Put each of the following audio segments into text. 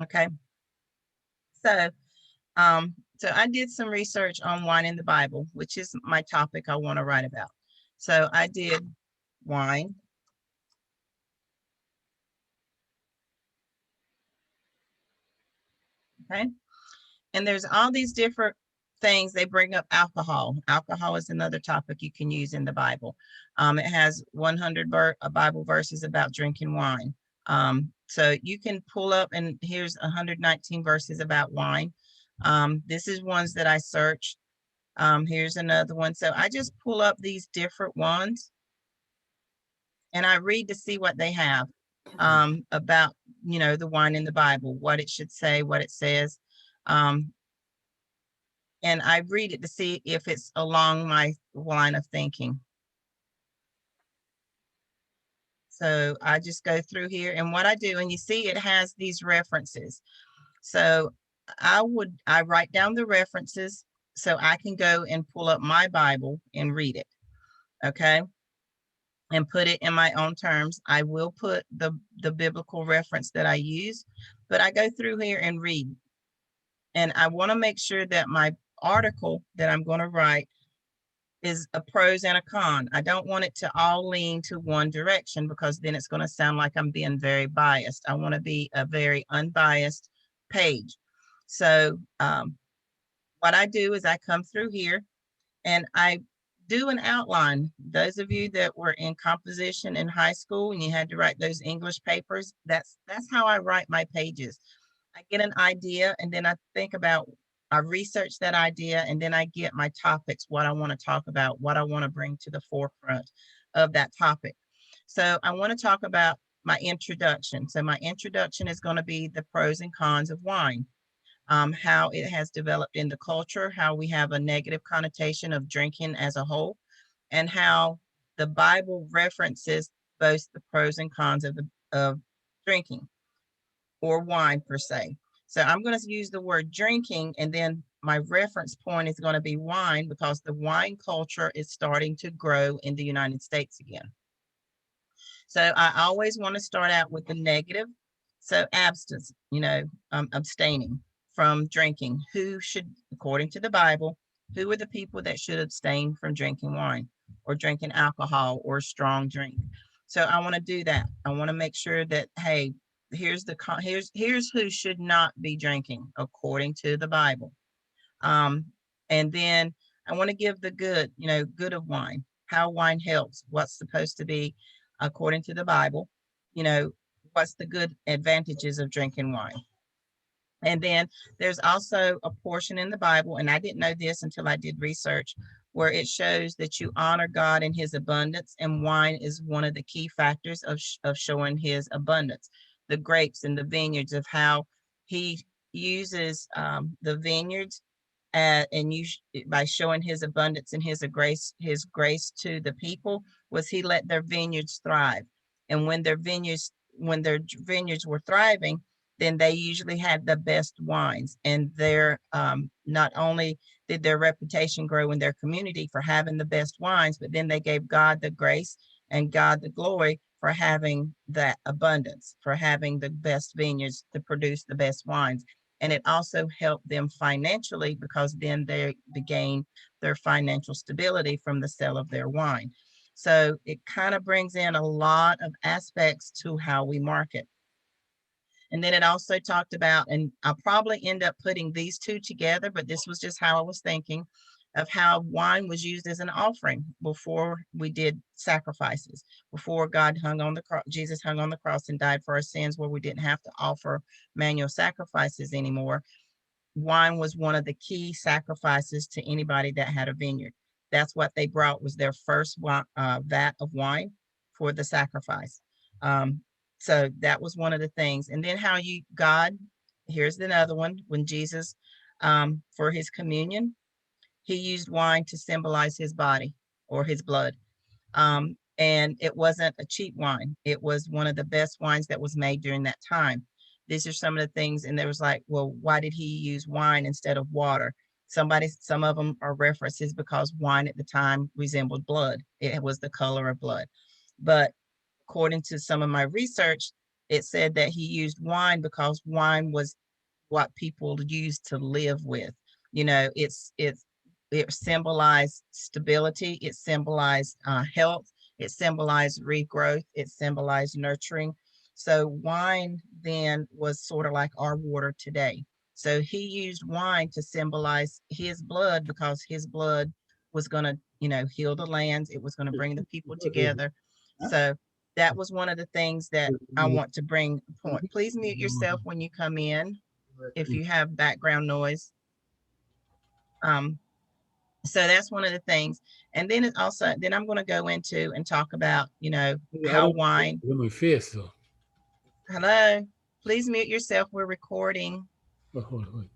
Okay. So, so I did some research on wine in the Bible, which is my topic I want to write about. So I did wine. Okay. And there's all these different things. They bring up alcohol. Alcohol is another topic you can use in the Bible. It has 100 Bible verses about drinking wine. So you can pull up, and here's 119 verses about wine. This is ones that I searched. Here's another one. So I just pull up these different ones and I read to see what they have about, the wine in the Bible, what it should say, what it says. Um, and I read it to see if it's along my line of thinking. So I just go through here, and what I do, and you see it has these references. So I write down the references so I can go and pull up my Bible and read it. Okay. And put it in my own terms. I will put the biblical reference that I use, but I go through here and read. And I want to make sure that my article that I'm going to write is a pros and a con. I don't want it to all lean to one direction because then it's going to sound like I'm being very biased. I want to be a very unbiased page. So what I do is I come through here and I do an outline. Those of you that were in composition in high school and you had to write those English papers, that's how I write my pages. I get an idea and then I think about, I research that idea and then I get my topics, what I want to talk about, what I want to bring to the forefront of that topic. So I want to talk about my introduction. So my introduction is going to be the pros and cons of wine, how it has developed in the culture, how we have a negative connotation of drinking as a whole, and how the Bible references both the pros and cons of drinking or wine per se. So I'm going to use the word drinking, and then my reference point is going to be wine because the wine culture is starting to grow in the United States again. So I always want to start out with the negative. So abstinence, abstaining from drinking. Who should, according to the Bible, who are the people that should abstain from drinking wine or drinking alcohol or strong drink? So I want to do that. I want to make sure that, hey, here's who should not be drinking according to the Bible. And then I want to give the good, good of wine, how wine helps, what's supposed to be according to the Bible, you know, what's the good advantages of drinking wine. And then there's also a portion in the Bible, and I didn't know this until I did research, where it shows that you honor God in his abundance, and wine is one of the key factors of showing his abundance. The grapes and the vineyards, of how he uses the vineyards and by showing his abundance and his grace to the people, was he let their vineyards thrive. And when their vineyards were thriving, then they usually had the best wines. And their not only did their reputation grow in their community for having the best wines, but then they gave God the grace and God the glory for having that abundance, for having the best vineyards to produce the best wines. And it also helped them financially because then they gained their financial stability from the sale of their wine. So it kind of brings in a lot of aspects to how we market. And then it also talked about, and I'll probably end up putting these two together, but this was just how I was thinking of how wine was used as an offering before we did sacrifices, before God hung on the cross, Jesus hung on the cross and died for our sins, where we didn't have to offer manual sacrifices anymore. Wine was one of the key sacrifices to anybody that had a vineyard. That's what they brought, was their first vat of wine for the sacrifice. So that was one of the things. And then how God, here's another one, when Jesus, for his communion, he used wine to symbolize his body or his blood. And it wasn't a cheap wine. It was one of the best wines that was made during that time. These are some of the things. And there was like, well, why did he use wine instead of water? Some of them are references because wine at the time resembled blood. It was the color of blood. But according to some of my research, it said that he used wine because wine was what people used to live with. You know, it symbolized stability, it symbolized health, it symbolized regrowth, it symbolized nurturing. So wine then was sort of like our water today. So he used wine to symbolize his blood because his blood was going to, you know, heal the lands. It was going to bring the people together. So that was one of the things that I want to bring point. Please mute yourself when you come in if you have background noise. So that's one of the things. And then it also, then I'm going to go into and talk about, you know, how wine. Hello, please mute yourself. We're recording. Oh, hold on.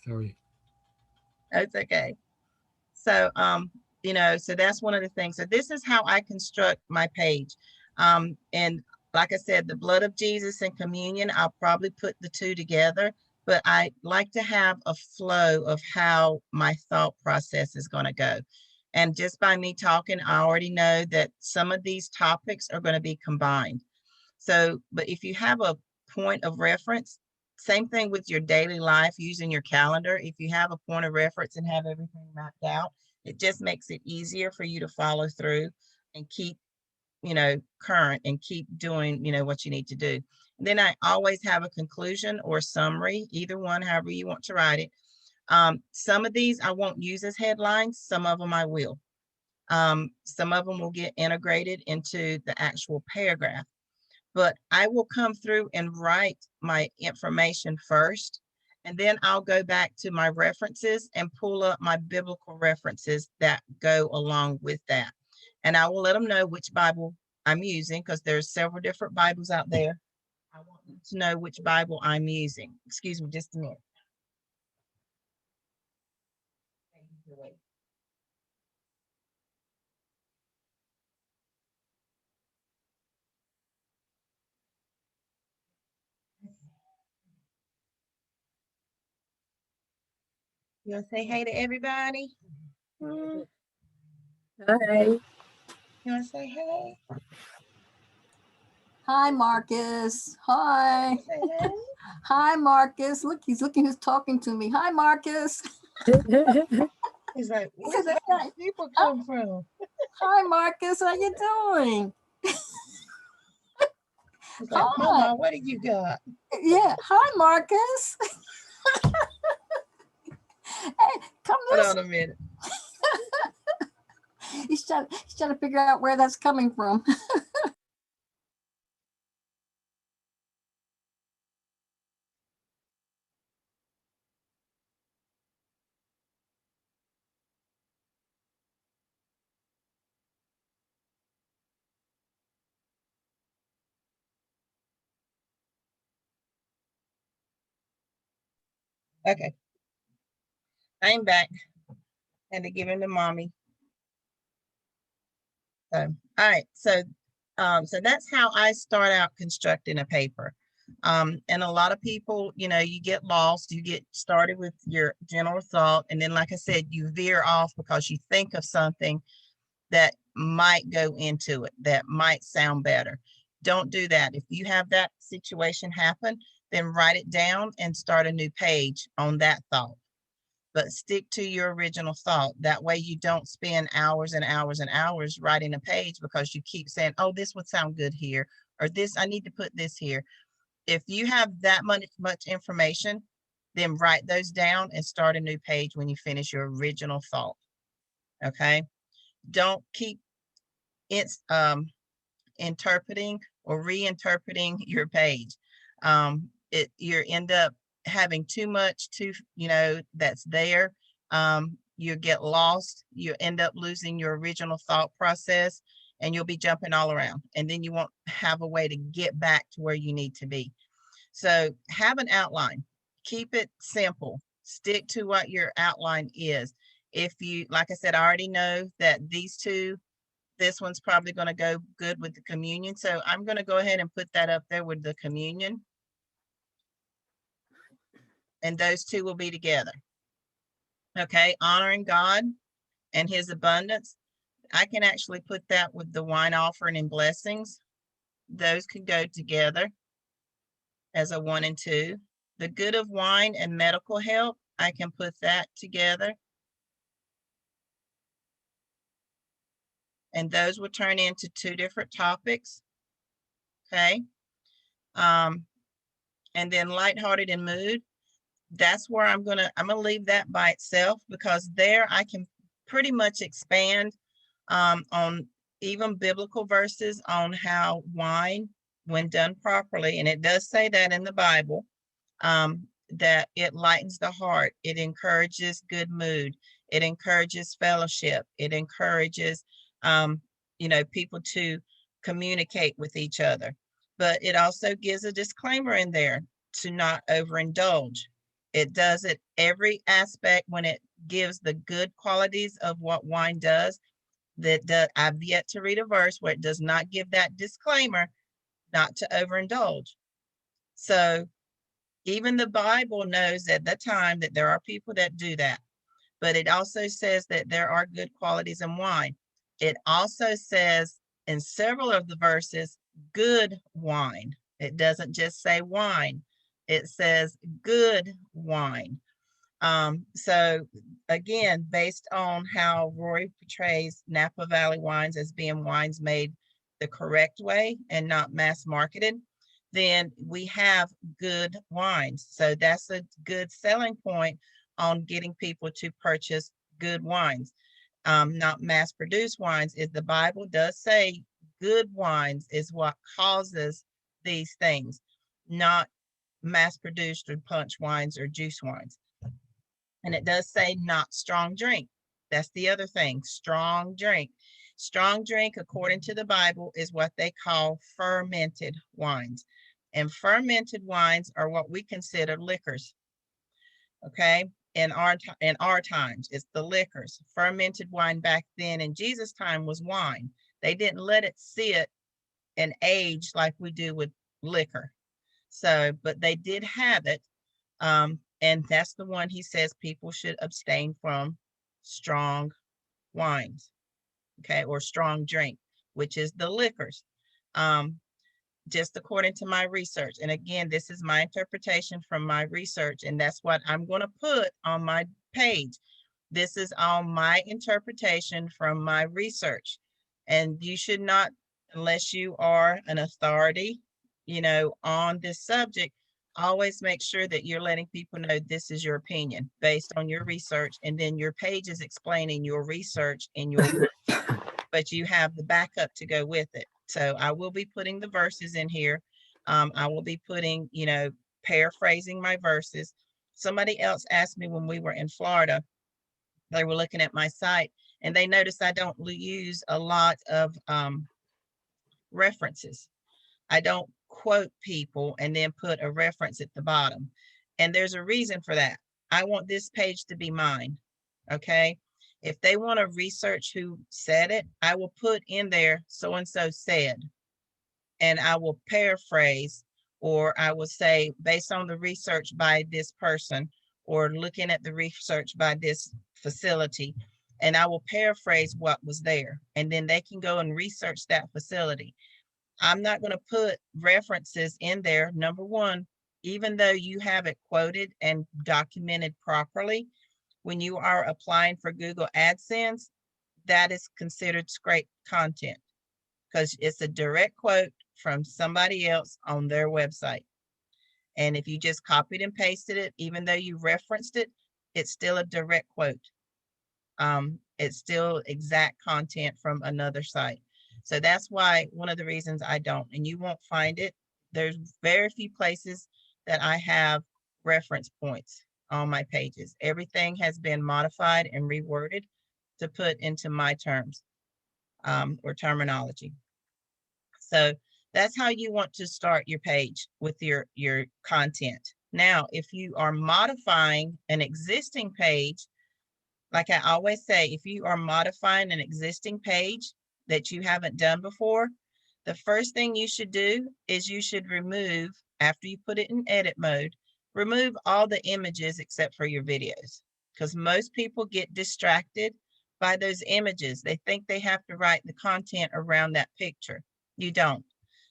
Sorry. That's okay. So, you know, so that's one of the things. So this is how I construct my page. And like I said, the blood of Jesus and communion, I'll probably put the two together, but I like to have a flow of how my thought process is going to go. And just by me talking, I already know that some of these topics are going to be combined. So, but if you have a point of reference, same thing with your daily life using your calendar. If you have a point of reference and have everything mapped out, it just makes it easier for you to follow through and keep, you know, current and keep doing, you know, what you need to do. And then I always have a conclusion or summary, either one, however you want to write it. Some of these I won't use as headlines. Some of them I will. Some of them will get integrated into the actual paragraph. But I will come through and write my information first, and then I'll go back to my references and pull up my biblical references that go along with that. And I will let them know which Bible I'm using because there's several different Bibles out there. I want them to know which Bible I'm using. Excuse me just a minute. You want to say hey to everybody? Hi. You want to say hey? Hi, Marcus. Hi. Say hey. Hi, Marcus. Look, he's looking, who's talking to me. Hi, Marcus. He's like, where did these people come from? Hi, Marcus. How you doing? He's like, Mama, what do you got? Yeah. Hi, Marcus. Hey, come Hold listen. on a minute. He's trying to figure out where that's coming from. Okay. I'm back. And to give him to mommy. So, all right. So that's how I start out constructing a paper. And a lot of people, you know, you get lost, you get started with your general thought. And then, like I said, you veer off because you think of something that might go into it, that might sound better. Don't do that. If you have that situation happen, then write it down and start a new page on that thought. But stick to your original thought. That way you don't spend hours and hours and hours writing a page because you keep saying, oh, this would sound good here, or this, I need to put this here. If you have that much information, then write those down and start a new page when you finish your original thought. Okay. Don't keep it's interpreting or reinterpreting your page. You end up having too much that's there. You get lost, you end up losing your original thought process, and you'll be jumping all around, and then you won't have a way to get back to where you need to be. So have an outline, keep it simple, stick to what your outline is. If you, like I said, I already know that this one's probably going to go good with the communion. So I'm going to go ahead and put that up there with the communion. And those two will be together. Okay, honoring God and his abundance. I can actually put that with the wine offering and blessings. those could go together as a 1 and 2. The good of wine and medical help, I can put that together. And those will turn into 2 different topics. Okay. And then lighthearted and mood, that's where I'm gonna leave that by itself, because there I can pretty much expand on even biblical verses on how wine, when done properly, and it does say that in the Bible, that it lightens the heart, it encourages good mood, it encourages fellowship, it encourages people to communicate with each other. But it also gives a disclaimer in there to not overindulge. It does it every aspect when it gives the good qualities of what wine does. I've yet to read a verse where it does not give that disclaimer not to overindulge. So even the Bible knows at the time that there are people that do that, but it also says that there are good qualities in wine. It also says in several of the verses, good wine. It doesn't just say wine. It says good wine. So again, based on how Rory portrays Napa Valley wines as being wines made the correct way and not mass marketed, then we have good wines. So that's a good selling point on getting people to purchase good wines, not mass produced wines. Is the Bible does say good wines is what causes these things, not mass produced or punch wines or juice wines. And it does say not strong drink. That's the other thing, strong drink. Strong drink, according to the Bible, is what they call fermented wines. And fermented wines are what we consider liquors. Okay, in our times, it's the liquors. Fermented wine back then in Jesus' time was wine. They didn't let it sit and age like we do with liquor. So, but they did have it. And that's the one he says people should abstain from, strong wines, okay, or strong drink, which is the liquors. Just according to my research. And again, this is my interpretation from my research, and that's what I'm going to put on my page. This is all my interpretation from my research. And you should not, unless you are an authority, on this subject, always make sure that you're letting people know this is your opinion based on your research, and then your page is explaining your research in your but you have the backup to go with it. So I will be putting the verses in here. I will be putting, paraphrasing my verses. Somebody else asked me when we were in Florida, they were looking at my site and they noticed I don't use a lot of references. I don't quote people and then put a reference at the bottom. And there's a reason for that. I want this page to be mine. Okay. If they want to research who said it, I will put in there so-and-so said, and I will paraphrase, or I will say based on the research by this person or looking at the research by this facility, and I will paraphrase what was there, and then they can go and research that facility. I'm not going to put references in there. Number one, even though you have it quoted and documented properly, when you are applying for Google AdSense, that is considered scraped content because it's a direct quote from somebody else on their website. And if you just copied and pasted it, even though you referenced it, it's still a direct quote. It's still exact content from another site. So that's why one of the reasons I don't, and you won't find it. There's very few places that I have reference points on my pages. Everything has been modified and reworded to put into my terms or terminology. So that's how you want to start your page with your content. Now, if you are modifying an existing page, like I always say, if you are modifying an existing page that you haven't done before, the first thing you should do is you should remove, after you put it in edit mode, remove all the images except for your videos, because most people get distracted by those images. They think they have to write the content around that picture. You don't.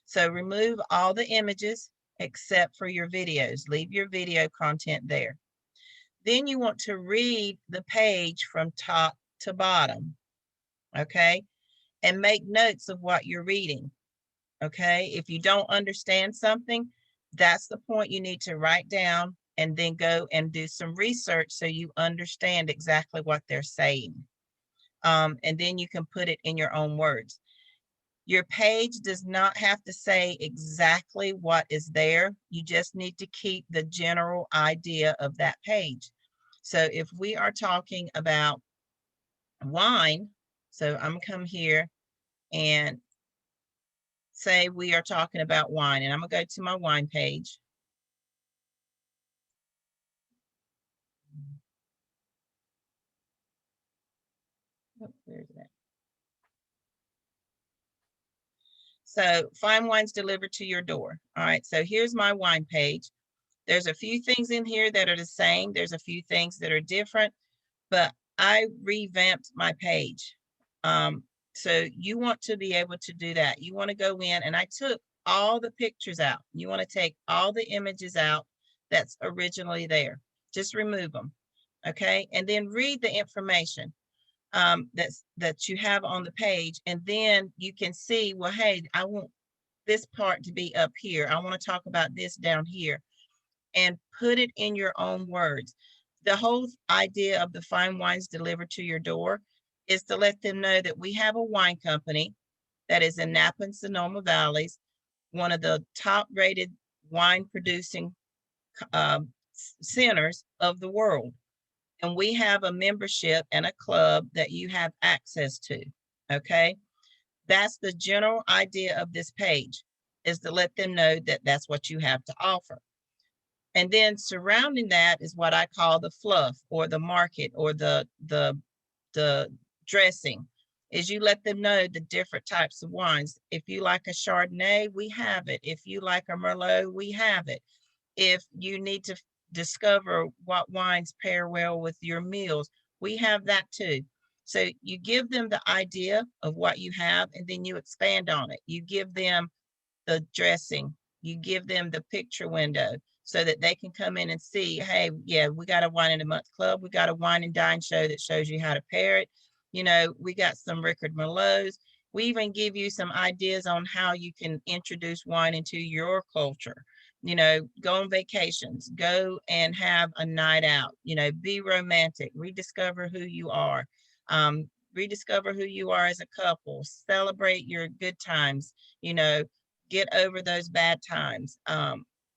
So remove all the images except for your videos. Leave your video content there. Then you want to read the page from top to bottom, okay? And make notes of what you're reading, okay? If you don't understand something, that's the point you need to write down and then go and do some research so you understand exactly what they're saying. And then you can put it in your own words. Your page does not have to say exactly what is there. You just need to keep the general idea of that page. So if we are talking about wine, so I'm gonna come here and say we are talking about wine, and I'm gonna go to my wine page. Oh, where's that? So fine wines delivered to your door. All right, so here's my wine page. There's a few things in here that are the same. There's a few things that are different, but I revamped my page. So you want to be able to do that. You want to go in, and I took all the pictures out. You want to take all the images out that's originally there. Just remove them, okay? And then read the information that you have on the page, and then you can see, well, hey, I want this part to be up here. I want to talk about this down here, and put it in your own words. The whole idea of the fine wines delivered to your door is to let them know that we have a wine company that is in Napa and Sonoma Valleys, one of the top rated wine producing centers of the world. And we have a membership and a club that you have access to, okay? That's the general idea of this page, is to let them know that that's what you have to offer. And then surrounding that is what I call the fluff, or the market, or the dressing, is you let them know the different types of wines. If you like a Chardonnay, we have it. If you like a Merlot, we have it. If you need to discover what wines pair well with your meals, we have that too. So you give them the idea of what you have, and then you expand on it. You give them the dressing, you give them the picture window so that they can come in and see, hey, yeah, we got a wine in a month club. We got a wine and dine show that shows you how to pair it. You know, we got some Rickard Merlots. We even give you some ideas on how you can introduce wine into your culture. You know, go on vacations, go and have a night out, you know, be romantic, rediscover who you are. Rediscover who you are as a couple, celebrate your good times, you know, get over those bad times.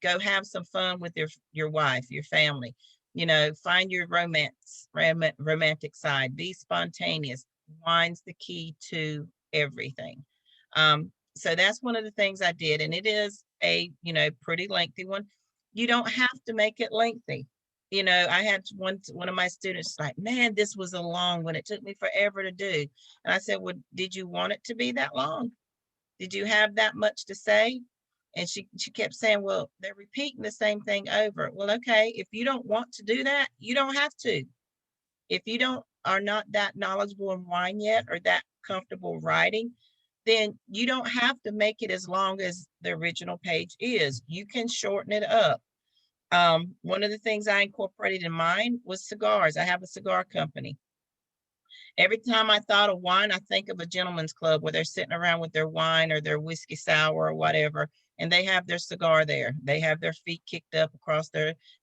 Go have some fun with your wife, your family. You know, find your romantic side. Be spontaneous. Wine's the key to everything. So that's one of the things I did, and it is a pretty lengthy one. You don't have to make it lengthy. You know, I had one of my students like, man, this was a long one. It took me forever to do. And I said, well, did you want it to be that long? Did you have that much to say? And she kept saying, well, they're repeating the same thing over. Well, okay, if you don't want to do that, you don't have to. If you are not that knowledgeable in wine yet, or that comfortable writing, then you don't have to make it as long as the original page is. You can shorten it up. One of the things I incorporated in mine was cigars. I have a cigar company. Every time I thought of wine, I think of a gentleman's club where they're sitting around with their wine or their whiskey sour or whatever, and they have their cigar there. They have their feet kicked up across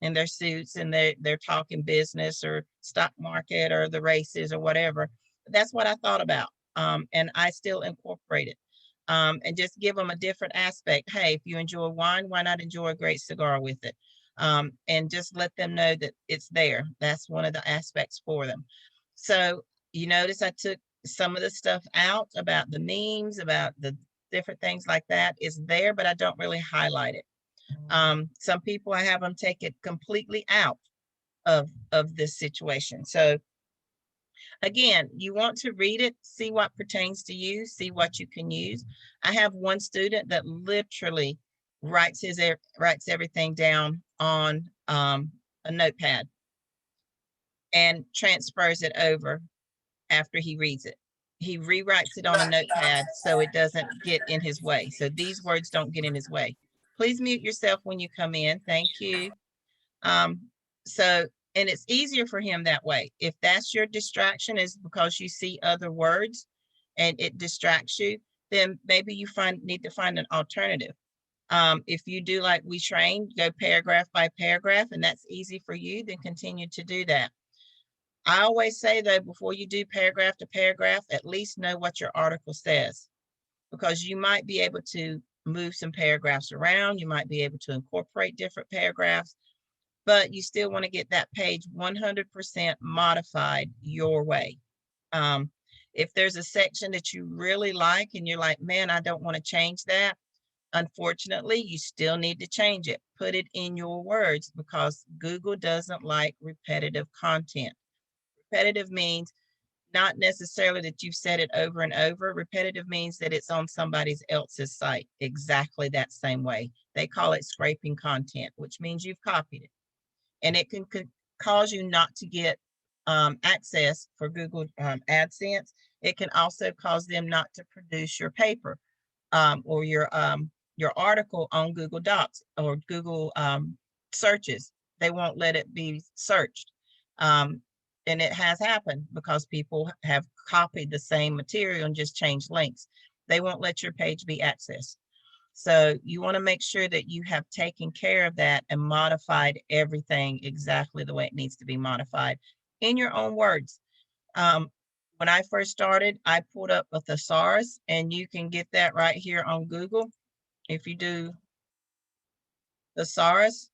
in their suits, and they're talking business or stock market or the races or whatever. That's what I thought about, and I still incorporate it, and just give them a different aspect. Hey, if you enjoy wine, why not enjoy a great cigar with it? And just let them know that it's there. That's one of the aspects for them. So you notice I took some of the stuff out about the memes, about the different things like that is there, but I don't really highlight it. Some people, I have them take it completely out of this situation. So again, you want to read it, see what pertains to you, see what you can use. I have one student that literally writes everything down on a notepad and transfers it over after he reads it. he rewrites it on a notepad so it doesn't get in his way. So these words don't get in his way. Please mute yourself when you come in. Thank you. Um, so, and it's easier for him that way. If that's your distraction is because you see other words and it distracts you, then maybe you need to find an alternative. If you do like we trained, go paragraph by paragraph, and that's easy for you, then continue to do that. I always say though, before you do paragraph to paragraph, at least know what your article says, because you might be able to move some paragraphs around. You might be able to incorporate different paragraphs, but you still want to get that page 100% modified your way. If there's a section that you really like and you're like, man, I don't want to change that, unfortunately, you still need to change it. Put it in your words, because Google doesn't like repetitive content. Repetitive means not necessarily that you've said it over and over. Repetitive means that it's on somebody else's site exactly that same way. They call it scraping content, which means you've copied it. And it can cause you not to get access for Google AdSense. It can also cause them not to produce your paper or your article on Google Docs or Google searches. They won't let it be searched. And it has happened because people have copied the same material and just changed links. They won't let your page be accessed. So you want to make sure that you have taken care of that and modified everything exactly the way it needs to be modified in your own words. When I first started, I pulled up a Thesaurus, and you can get that right here on Google. If you do Thesaurus,